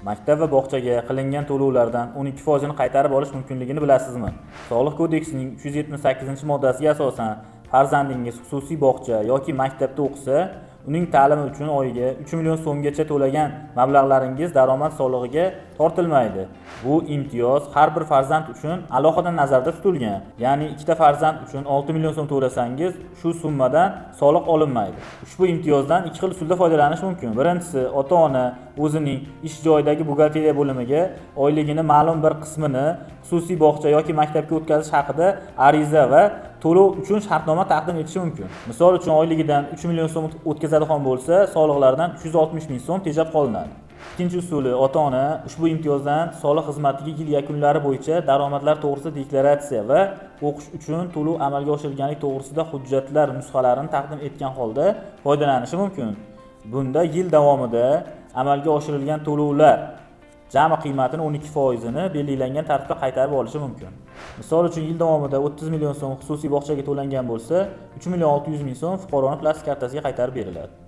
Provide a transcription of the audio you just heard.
Maktab va bog'chaga qilingan to'lovlardan 12% ni qaytarib olish mumkinligini bilasizmi? Soliq kodeksining 378-moddasiga asosan farzandingiz xususiy bog'cha yoki maktabda o'qisa, uning ta'limi uchun oyiga 3 million so'mgacha to'lagan mablag'laringiz daromad solig'iga tortilmaydi. Bu imtiyoz har bir farzand uchun alohida nazarda tutilgan. Ya'ni ikkita farzand uchun 6 million so'm to'lasangiz, shu summadan soliq olinmaydi. Ushbu imtiyozdan ikki xil usulda foydalanish mumkin. Birinchisi, ota-ona o'zining ish joyidagi buxgalteriya bo'limiga oyligini ma'lum bir qismini xususiy bog'cha yoki maktabga o'tkazish haqida ariza va to'lov uchun shartnoma taqdim etishi mumkin. Misol uchun oyligidan 3 million so'm o'tkazadigan bo'lsa, soliqlardan 360 ming so'm tejab qolinadi. Ikkinchi usuli, ota-ona ushbu imtiyozdan soliq xizmatiga yil yakunlari bo'yicha daromadlar to'g'risida deklaratsiya va o'qish uchun to'lov amalga oshirilganligi to'g'risida hujjatlar nusxalarini taqdim etgan holda foydalanishi mumkin. Bunda yil davomida amalga oshirilgan to'lovlar jami qiymatining 12% ni belgilangan tartibda qaytarib olishi mumkin. Misol uchun yil davomida 30 million so'm xususiy bog'chaga to'langan bo'lsa, 3 million 600 ming so'm fuqaroning plastik kartasiga qaytarib beriladi.